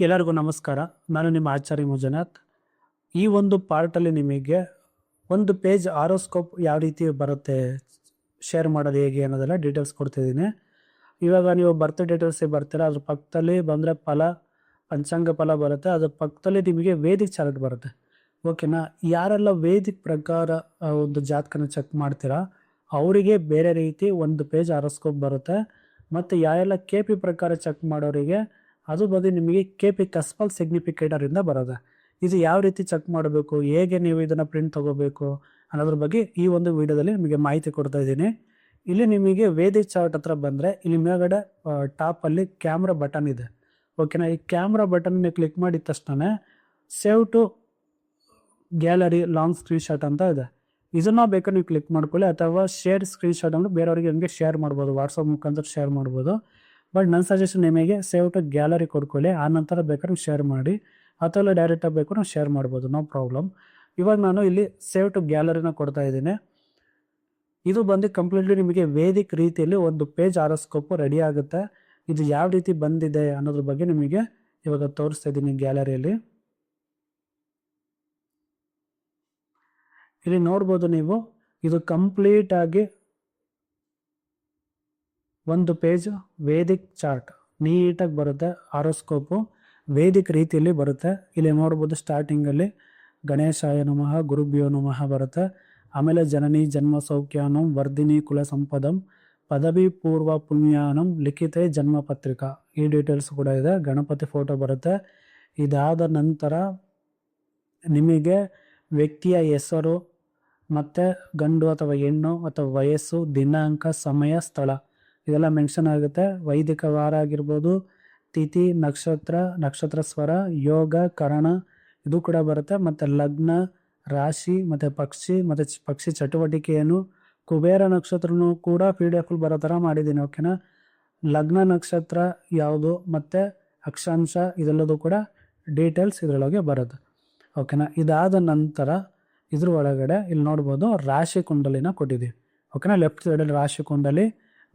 ಎಲ್ಲರಿಗೂ ನಮಸ್ಕಾರ. ನಾನು ನಿಮ್ಮ ಆಚಾರ್ಯ ಮಂಜುನಾಥ್. ಈ ಒಂದು ಪಾರ್ಟಲ್ಲಿ ನಿಮಗೆ ಒಂದು ಪೇಜ್ ಆರೋಸ್ಕೋಪ್ ಯಾವ ರೀತಿ ಬರುತ್ತೆ, ಶೇರ್ ಮಾಡೋದು ಹೇಗೆ ಅನ್ನೋದೆಲ್ಲ ಡೀಟೇಲ್ಸ್ ಕೊಡ್ತಿದ್ದೀನಿ. ಇವಾಗ ನೀವು ಬರ್ತ್ ಡೀಟೇಲ್ಸಿಗೆ ಬರ್ತೀರಾ, ಅದ್ರ ಪಕ್ಕದಲ್ಲಿ ಬಂದರೆ ಫಲ, ಪಂಚಾಂಗ ಫಲ ಬರುತ್ತೆ. ಅದ್ರ ಪಕ್ಕದಲ್ಲಿ ನಿಮಗೆ ವೇದಿಕ್ ಚಾರ್ಟ್ ಬರುತ್ತೆ. ಓಕೆನಾ? ಯಾರೆಲ್ಲ ವೇದಿಕ್ ಪ್ರಕಾರ ಒಂದು ಜಾತಕನ ಚೆಕ್ ಮಾಡ್ತೀರಾ ಅವರಿಗೆ ಬೇರೆ ರೀತಿ ಒಂದು ಪೇಜ್ ಆರೋಸ್ಕೋಪ್ ಬರುತ್ತೆ. ಮತ್ತು ಯಾರೆಲ್ಲ ಕೆ ಪಿ ಪ್ರಕಾರ ಚೆಕ್ ಮಾಡೋರಿಗೆ ಅದು ಬಂದು ನಿಮಗೆ ಕೆ ಪಿ ಕಸ್ಪಲ್ ಸಿಗ್ನಿಫಿಕೇಟರಿಂದ ಬರೋದೆ. ಇದು ಯಾವ ರೀತಿ ಚೆಕ್ ಮಾಡಬೇಕು, ಹೇಗೆ ನೀವು ಇದನ್ನು ಪ್ರಿಂಟ್ ತೊಗೋಬೇಕು ಅನ್ನೋದ್ರ ಬಗ್ಗೆ ಈ ಒಂದು ವಿಡಿಯೋದಲ್ಲಿ ನಿಮಗೆ ಮಾಹಿತಿ ಕೊಡ್ತಾ ಇದ್ದೀನಿ. ಇಲ್ಲಿ ನಿಮಗೆ ವೇದಿಕ್ ಚಾರ್ಟ್ ಹತ್ರ ಬಂದರೆ ಇಲ್ಲಿ ಮೇಲ್ಗಡೆ ಟಾಪಲ್ಲಿ ಕ್ಯಾಮ್ರಾ ಬಟನ್ ಇದೆ. ಓಕೆನಾ? ಈ ಕ್ಯಾಮ್ರಾ ಬಟನ್ ಕ್ಲಿಕ್ ಮಾಡಿದ ತಕ್ಷಣ save to gallery long screenshot ಅಂತ ಇದೆ. ಇದನ್ನು ಬೇಕಾದ್ರೆ ನೀವು ಕ್ಲಿಕ್ ಮಾಡ್ಕೊಳ್ಳಿ, ಅಥವಾ ಶೇರ್ ಸ್ಕ್ರೀನ್ಶಾಟ್ ಅಂದರೆ ಬೇರೆಯವರಿಗೆ ಹಂಗೆ ಶೇರ್ ಮಾಡ್ಬೋದು, ವಾಟ್ಸಪ್ ಮುಖಾಂತರ ಶೇರ್ ಮಾಡ್ಬೋದು. ಬಟ್ ನನ್ನ ಸಜೆಷನ್ ನಿಮಗೆ ಸೇವ್ ಟು ಗ್ಯಾಲರಿ ಕೊಡ್ಕೊಳ್ಳಿ, ಆ ನಂತರ ಬೇಕಾದ್ರೆ ಶೇರ್ ಮಾಡಿ, ಅಥವಾ ಡೈರೆಕ್ಟಾಗಿ ಬೇಕು ನಾವು ಶೇರ್ ಮಾಡ್ಬೋದು, ನೋ ಪ್ರಾಬ್ಲಮ್. ಇವಾಗ ನಾನು ಇಲ್ಲಿ ಸೇವ್ ಟು ಗ್ಯಾಲರಿನ ಕೊಡ್ತಾ ಇದ್ದೀನಿ. ಇದು ಬಂದು ಕಂಪ್ಲೀಟ್ಲಿ ನಿಮಗೆ ವೇದಿಕ್ ರೀತಿಯಲ್ಲಿ ಒಂದು ಪೇಜ್ ಆರೋಸ್ಕೋಪು ರೆಡಿ ಆಗುತ್ತೆ. ಇದು ಯಾವ ರೀತಿ ಬಂದಿದೆ ಅನ್ನೋದ್ರ ಬಗ್ಗೆ ನಿಮಗೆ ಇವಾಗ ತೋರಿಸ್ತಾ ಇದ್ದೀನಿ ಗ್ಯಾಲರಿಯಲ್ಲಿ. ಇಲ್ಲಿ ನೋಡ್ಬೋದು ನೀವು, ಇದು ಕಂಪ್ಲೀಟ್ ಆಗಿ ಒಂದು ಪೇಜ್ ವೇದಿಕ್ ಚಾರ್ಟ್ ನೀಟಾಗಿ ಬರುತ್ತೆ. ಆರೋಸ್ಕೋಪು ವೇದಿಕ್ ರೀತಿಯಲ್ಲಿ ಬರುತ್ತೆ. ಇಲ್ಲಿ ನೋಡ್ಬೋದು ಸ್ಟಾರ್ಟಿಂಗಲ್ಲಿ ಗಣೇಶಾಯ ನಮಃ ಗುರುಭ್ಯೋ ನಮಃ ಬರುತ್ತೆ. ಆಮೇಲೆ ಜನನಿ ಜನ್ಮ ಸೌಖ್ಯಾನಂ ವರ್ಧಿನಿ ಕುಲ ಸಂಪದಂ ಪದವಿ ಪೂರ್ವ ಪುಣ್ಯಾನಂ ಲಿಖಿತೆ ಜನ್ಮ ಪತ್ರಿಕಾ, ಈ ಡೀಟೇಲ್ಸ್ ಕೂಡ ಇದೆ. ಗಣಪತಿ ಫೋಟೋ ಬರುತ್ತೆ. ಇದಾದ ನಂತರ ನಿಮಗೆ ವ್ಯಕ್ತಿಯ ಹೆಸರು ಮತ್ತು ಗಂಡು ಅಥವಾ ಹೆಣ್ಣು ಅಥವಾ ವಯಸ್ಸು, ದಿನಾಂಕ, ಸಮಯ, ಸ್ಥಳ ಇದೆಲ್ಲ ಮೆನ್ಷನ್ ಆಗುತ್ತೆ. ವೈದಿಕ ವಾರ ಆಗಿರ್ಬೋದು, ತಿಥಿ, ನಕ್ಷತ್ರ ಸ್ವರ, ಯೋಗ, ಕರಣ ಇದು ಕೂಡ ಬರುತ್ತೆ. ಮತ್ತು ಲಗ್ನ, ರಾಶಿ ಮತ್ತು ಪಕ್ಷಿ ಚಟುವಟಿಕೆ ಏನು, ಕುಬೇರ ನಕ್ಷತ್ರನೂ ಕೂಡ PDF ಬರೋ ಥರ ಮಾಡಿದ್ದೀನಿ. ಓಕೆನಾ? ಲಗ್ನ ನಕ್ಷತ್ರ ಯಾವುದು ಮತ್ತು ಅಕ್ಷಾಂಶ ಇದೆಲ್ಲದೂ ಕೂಡ ಡೀಟೇಲ್ಸ್ ಇದರೊಳಗೆ ಬರುತ್ತೆ. ಓಕೆನಾ? ಇದಾದ ನಂತರ ಇದ್ರ ಒಳಗಡೆ ಇಲ್ಲಿ ನೋಡ್ಬೋದು ರಾಶಿ ಕುಂಡಲಿನ ಕೊಟ್ಟಿದ್ದೀವಿ. ಓಕೆನಾ? ಲೆಫ್ಟ್ ಸೈಡಲ್ಲಿ ರಾಶಿ ಕುಂಡಲಿ,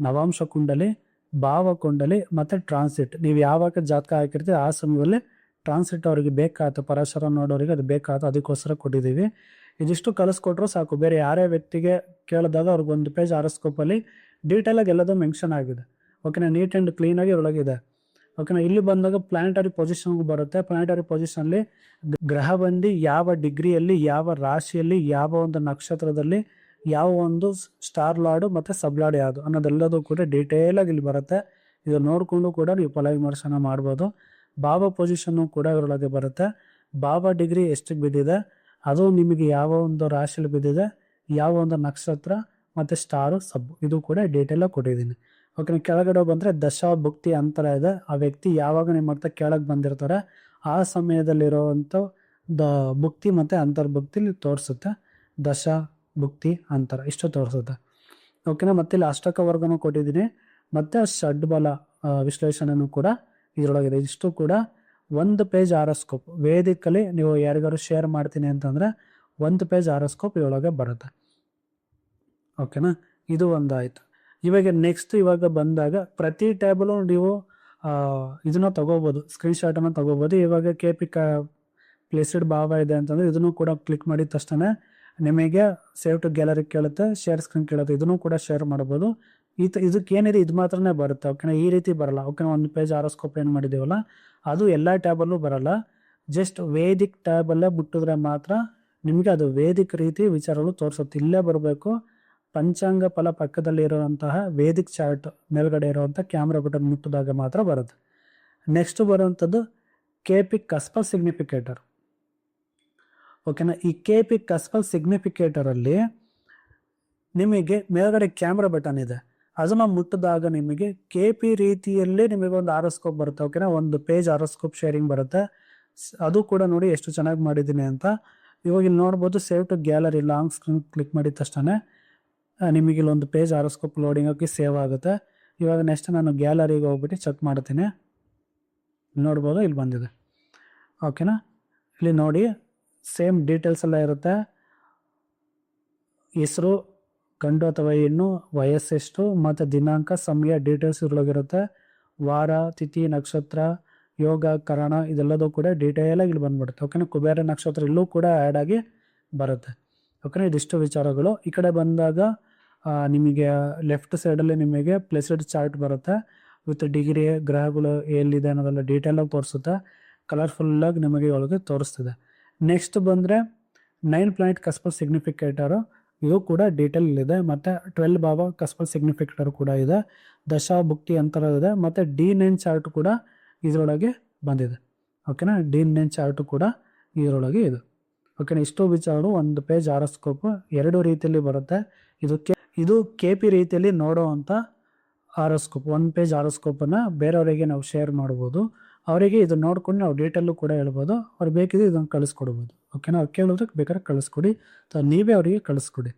ನವಾಂಶ ಕುಂಡಲಿ, ಭಾವ ಕುಂಡಲಿ ಮತ್ತು ಟ್ರಾನ್ಸಿಟ್. ನೀವು ಯಾವಾಗ ಜಾತಕ ಹಾಕಿರ್ತೀವಿ ಆ ಸಮಯದಲ್ಲಿ ಟ್ರಾನ್ಸಿಟ್ ಅವರಿಗೆ ಬೇಕಾಯ್ತು, ಪರಶರ ನೋಡೋರಿಗೆ ಅದು ಬೇಕಾಯ್ತು, ಅದಕ್ಕೋಸ್ಕರ ಕೊಟ್ಟಿದ್ದೀವಿ. ಇದಿಷ್ಟು ಕಲಿಸ್ಕೊಟ್ರು ಸಾಕು. ಬೇರೆ ಯಾರೇ ವ್ಯಕ್ತಿಗೆ ಕೇಳಿದಾಗ ಅವ್ರಿಗೆ ಒಂದು ಪೇಜ್ ಆರೋಸ್ಕೋಪಲ್ಲಿ ಡೀಟೇಲಾಗಿ ಎಲ್ಲದೂ ಮೆನ್ಷನ್ ಆಗಿದೆ. ಓಕೆನಾ? ನೀಟ್ ಆ್ಯಂಡ್ ಕ್ಲೀನಾಗಿ ಒಳಗಿದೆ. ಓಕೆನಾ? ಇಲ್ಲಿ ಬಂದಾಗ ಪ್ಲಾನೆಟರಿ ಪೊಸಿಷನ್ಗೂ ಬರುತ್ತೆ. ಪ್ಲಾನೆಟರಿ ಪೊಸಿಷನ್ಲಿ ಗ್ರಹ ಬಂದು ಯಾವ ಡಿಗ್ರಿಯಲ್ಲಿ, ಯಾವ ರಾಶಿಯಲ್ಲಿ, ಯಾವ ಒಂದು ನಕ್ಷತ್ರದಲ್ಲಿ, ಯಾವ ಒಂದು ಸ್ಟಾರ್ ಲಾರ್ಡು ಮತ್ತು ಸಬ್ಲಾರ್ಡ್ ಯಾವುದು ಅನ್ನೋದೆಲ್ಲದೂ ಕೂಡ ಡೀಟೇಲಾಗಿ ಇಲ್ಲಿ ಬರುತ್ತೆ. ಇದು ನೋಡಿಕೊಂಡು ಕೂಡ ನೀವು ಫಲ ವಿಮರ್ಶನ ಮಾಡ್ಬೋದು. ಭಾವ ಪೊಸಿಷನ್ನು ಕೂಡ ಇದರೊಳಗೆ ಬರುತ್ತೆ. ಭಾವ ಡಿಗ್ರಿ ಎಷ್ಟಕ್ಕೆ ಬಿದ್ದಿದೆ, ಅದು ನಿಮಗೆ ಯಾವ ಒಂದು ರಾಶಿಯಲ್ಲಿ ಬಿದ್ದಿದೆ, ಯಾವ ಒಂದು ನಕ್ಷತ್ರ ಮತ್ತು ಸ್ಟಾರು ಸಬ್ಬು ಇದು ಕೂಡ ಡೀಟೇಲಾಗಿ ಕೊಟ್ಟಿದ್ದೀನಿ. ಓಕೆ, ಕೆಳಗಡೆ ಬಂದರೆ ದಶಾ ಭುಕ್ತಿ ಅಂತರ ಇದೆ. ಆ ವ್ಯಕ್ತಿ ಯಾವಾಗ ನಿಮ್ಮ ಹತ್ರ ಕೆಳಗೆ ಬಂದಿರ್ತಾರೆ ಆ ಸಮಯದಲ್ಲಿರೋವಂಥ ಭುಕ್ತಿ ಮತ್ತು ಅಂತರ್ಭುಕ್ತಿಲಿ ತೋರಿಸುತ್ತೆ. ದಶಾ ಭುಕ್ತಿ ಅಂತರ ಇಷ್ಟು ತೋರಿಸುತ್ತೆ. ಓಕೆನಾ? ಮತ್ತೆ ಇಲ್ಲಿ ಅಷ್ಟಕ ವರ್ಗನೂ ಕೊಟ್ಟಿದ್ದೀನಿ, ಮತ್ತು ಷಡ್ಬಲ ವಿಶ್ಲೇಷಣೆನೂ ಕೂಡ ಇದರೊಳಗಿದೆ. ಇಷ್ಟು ಕೂಡ ಒಂದು ಪೇಜ್ ಆರೋಸ್ಕೋಪ್ ವೇದಿಕಲ್ಲಿ ನೀವು ಯಾರಿಗಾರು ಶೇರ್ ಮಾಡ್ತೀನಿ ಅಂತಂದರೆ ಒಂದು ಪೇಜ್ ಆರೋಸ್ಕೋಪ್ ಇದರೊಳಗೆ ಬರುತ್ತೆ. ಓಕೆನಾ? ಇದು ಒಂದು ಆಯಿತು. ಇವಾಗ ಬಂದಾಗ ಪ್ರತಿ ಟ್ಯಾಬಲು ನೀವು ಇದನ್ನು ತೊಗೋಬೋದು, ಸ್ಕ್ರೀನ್ಶಾಟನ್ನು ತೊಗೋಬೋದು. ಇವಾಗ KP ಪ್ಲೇಸ್ಡ್ ಭಾವ ಇದೆ ಅಂತಂದರೆ ಇದನ್ನು ಕೂಡ ಕ್ಲಿಕ್ ಮಾಡಿದ ತಕ್ಷಣ ನಿಮಗೆ ಸೇವ್ ಟು ಗ್ಯಾಲರಿ ಕೇಳುತ್ತೆ, ಶೇರ್ ಸ್ಕ್ರೀನ್ ಕೇಳುತ್ತೆ, ಇದನ್ನು ಕೂಡ ಶೇರ್ ಮಾಡ್ಬೋದು. ಇದಕ್ಕೆ ಏನಿದೆ ಇದು ಮಾತ್ರನೇ ಬರುತ್ತೆ. ಓಕೆನಾ? ಈ ರೀತಿ ಬರಲ್ಲ. ಓಕೆನಾ? ಒಂದು ಪೇಜ್ ಆರೋಸ್ಕೋಪ್ ಏನು ಮಾಡಿದ್ದೀವಲ್ಲ ಅದು ಎಲ್ಲ ಟ್ಯಾಬಲ್ಲೂ ಬರಲ್ಲ. ಜಸ್ಟ್ ವೇದಿಕ್ ಟ್ಯಾಬಲ್ಲೇ ಬಿಟ್ಟಿದ್ರೆ ಮಾತ್ರ ನಿಮಗೆ ಅದು ವೇದಿಕ್ ರೀತಿ ವಿಚಾರಗಳು ತೋರಿಸುತ್ತೆ. ಇಲ್ಲೇ ಬರಬೇಕು. ಪಂಚಾಂಗ ಫಲ ಪಕ್ಕದಲ್ಲಿ ಇರುವಂತಹ ವೇದಿಕ್ ಚಾರ್ಟ್ ಮೇಲ್ಗಡೆ ಇರುವಂಥ ಕ್ಯಾಮ್ರಾ ಬಟನ್ ಮುಟ್ಟಿದಾಗ ಮಾತ್ರ ಬರುತ್ತೆ. ನೆಕ್ಸ್ಟ್ ಬರುವಂಥದ್ದು KP ಕಸ್ಪಲ್ ಸಿಗ್ನಿಫಿಕೇಟರ್. ಓಕೆನಾ? ಈ KP ಕಸ್ಪಲ್ ಸಿಗ್ನಿಫಿಕೇಟರಲ್ಲಿ ನಿಮಗೆ ಮೇಲ್ಗಡೆ ಕ್ಯಾಮ್ರಾ ಬಟನ್ ಇದೆ. ಅದನ್ನು ಮುಟ್ಟಿದಾಗ ನಿಮಗೆ KP ರೀತಿಯಲ್ಲೇ ನಿಮಗೆ ಒಂದು ಆರೋಸ್ಕೋಪ್ ಬರುತ್ತೆ. ಓಕೆನಾ? ಒಂದು ಪೇಜ್ ಆರೋಸ್ಕೋಪ್ ಶೇರಿಂಗ್ ಬರುತ್ತೆ. ಅದು ಕೂಡ ನೋಡಿ ಎಷ್ಟು ಚೆನ್ನಾಗಿ ಮಾಡಿದ್ದೀನಿ ಅಂತ. ಇವಾಗ ಇಲ್ಲಿ ನೋಡ್ಬೋದು save to gallery long screen click ಮಾಡಿದ ತಕ್ಷಣ ನಿಮಗೆ ಇಲ್ಲೊಂದು ಪೇಜ್ ಆರೋಸ್ಕೋಪ್ ಲೋಡಿಂಗ್ ಆಗಿ ಸೇವ್ ಆಗುತ್ತೆ. ಇವಾಗ ನೆಕ್ಸ್ಟ್ ನಾನು ಗ್ಯಾಲರಿಗೆ ಹೋಗ್ಬಿಟ್ಟು ಚೆಕ್ ಮಾಡ್ತೀನಿ. ನೋಡ್ಬೋದು ಇಲ್ಲಿ ಬಂದಿದೆ. ಓಕೆನಾ? ಇಲ್ಲಿ ನೋಡಿ ಸೇಮ್ ಡೀಟೇಲ್ಸ್ ಎಲ್ಲ ಇರುತ್ತೆ. ಹೆಸರು, ಗಂಡು ಅಥವಾ ಹೆಣ್ಣು, ವಯಸ್ಸೆಷ್ಟು ಮತ್ತು ದಿನಾಂಕ, ಸಮಯ ಡೀಟೇಲ್ಸ್ ಇದ್ರೊಳಗಿರುತ್ತೆ. ವಾರ, ತಿಥಿ, ನಕ್ಷತ್ರ, ಯೋಗ ಕರಣ ಇದೆಲ್ಲದೂ ಕೂಡ ಡೀಟೇಲಾಗಿ ಇಲ್ಲಿ ಬಂದ್ಬಿಡುತ್ತೆ. ಓಕೆನಾ, ಕುಬೇರ ನಕ್ಷತ್ರ ಇಲ್ಲೂ ಕೂಡ ಆ್ಯಡ್ ಆಗಿ ಬರುತ್ತೆ. ಓಕೆನಾ, ಇದಿಷ್ಟು ವಿಚಾರಗಳು. ಈ ಕಡೆ ಬಂದಾಗ ನಿಮಗೆ ಲೆಫ್ಟ್ ಸೈಡಲ್ಲಿ ನಿಮಗೆ ಪ್ಲೇಸ್ಡ್ ಚಾರ್ಟ್ ಬರುತ್ತೆ ವಿತ್ ಡಿಗ್ರಿ ಗ್ರಹಗಳು ಎಲ್ಲಿದೆ ಅನ್ನೋದೆಲ್ಲ ಡೀಟೇಲಾಗಿ ತೋರಿಸುತ್ತೆ. ಕಲರ್ಫುಲ್ಲಾಗಿ ನಿಮಗೆ ಒಳಗೆ ತೋರಿಸ್ತಿದೆ. ನೆಕ್ಸ್ಟ್ ಬಂದರೆ 9 ಪ್ಲಾನೆಟ್ ಕಸ್ಪಲ್ ಸಿಗ್ನಿಫಿಕೇಟರು, ಇದು ಕೂಡ ಡೀಟೇಲ್ ಇದೆ. ಮತ್ತು 12 ಭಾವ ಕಸ್ಪಲ್ ಸಿಗ್ನಿಫಿಕೇಟರ್ ಕೂಡ ಇದೆ. ದಶಾ ಭುಕ್ತಿ ಅಂತರ ಇದೆ. ಮತ್ತು D9 ಚಾರ್ಟ್ ಕೂಡ ಇದರೊಳಗೆ ಬಂದಿದೆ. ಓಕೆನಾ, D9 ಚಾರ್ಟು ಕೂಡ ಇದರೊಳಗೆ ಇದೆ. ಓಕೆನಾ, ಇಷ್ಟು ವಿಚಾರಗಳು ಒಂದು ಪೇಜ್ ಆರೋಸ್ಕೋಪ್ 2 ರೀತಿಯಲ್ಲಿ ಬರುತ್ತೆ. ಇದು KP ರೀತಿಯಲ್ಲಿ ನೋಡೋವಂಥ ಆರೋಸ್ಕೋಪ್. 1 ಪೇಜ್ ಆರೋಸ್ಕೋಪನ್ನು ಬೇರೆಯವರಿಗೆ ನಾವು ಶೇರ್ ಮಾಡ್ಬೋದು. ಅವರಿಗೆ ಇದು ನೋಡ್ಕೊಂಡು ನಾವು ಡೀಟೇಲು ಕೂಡ ಹೇಳ್ಬೋದು. ಅವ್ರು ಬೇಕಿದ್ರೆ ಇದನ್ನು ಕಳಿಸ್ಕೊಡ್ಬೋದು. ಓಕೆನಾ, ಅವ್ರು ಕೇಳಿದ್ರೆ ಬೇಕಾದ್ರೆ ಕಳಿಸ್ಕೊಡಿ ಅಥವಾ ನೀವೇ ಅವರಿಗೆ ಕಳಿಸ್ಕೊಡಿ.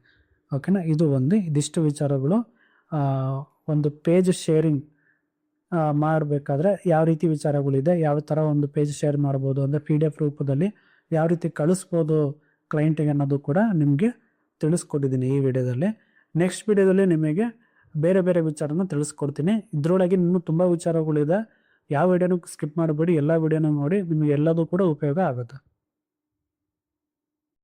ಓಕೆನಾ, ಇದಿಷ್ಟು ವಿಚಾರಗಳು. ಒಂದು ಪೇಜ್ ಶೇರಿಂಗ್ ಮಾಡಬೇಕಾದ್ರೆ ಯಾವ ರೀತಿ ವಿಚಾರಗಳಿದೆ, ಯಾವ ಥರ ಒಂದು ಪೇಜ್ ಶೇರ್ ಮಾಡ್ಬೋದು ಅಂದರೆ PDF ರೂಪದಲ್ಲಿ ಯಾವ ರೀತಿ ಕಳಿಸ್ಬೋದು ಕ್ಲೈಂಟಿಗೆ ಅನ್ನೋದು ಕೂಡ ನಿಮಗೆ ತಿಳಿಸ್ಕೊಟ್ಟಿದ್ದೀನಿ ಈ ವಿಡಿಯೋದಲ್ಲಿ. ನೆಕ್ಸ್ಟ್ ವಿಡಿಯೋದಲ್ಲಿ ನಿಮಗೆ ಬೇರೆ ಬೇರೆ ವಿಚಾರನ ತಿಳಿಸ್ಕೊಡ್ತೀನಿ. ಇದರೊಳಗೆ ಇನ್ನೂ ತುಂಬ ವಿಚಾರಗಳಿದೆ. ಯಾವ ವಿಡಿಯೋನೂ ಸ್ಕಿಪ್ ಮಾಡಬೇಡಿ, ಎಲ್ಲ ವಿಡಿಯೋನೂ ನೋಡಿ, ನಿಮಗೆ ಎಲ್ಲದೂ ಕೂಡ ಉಪಯೋಗ ಆಗುತ್ತೆ.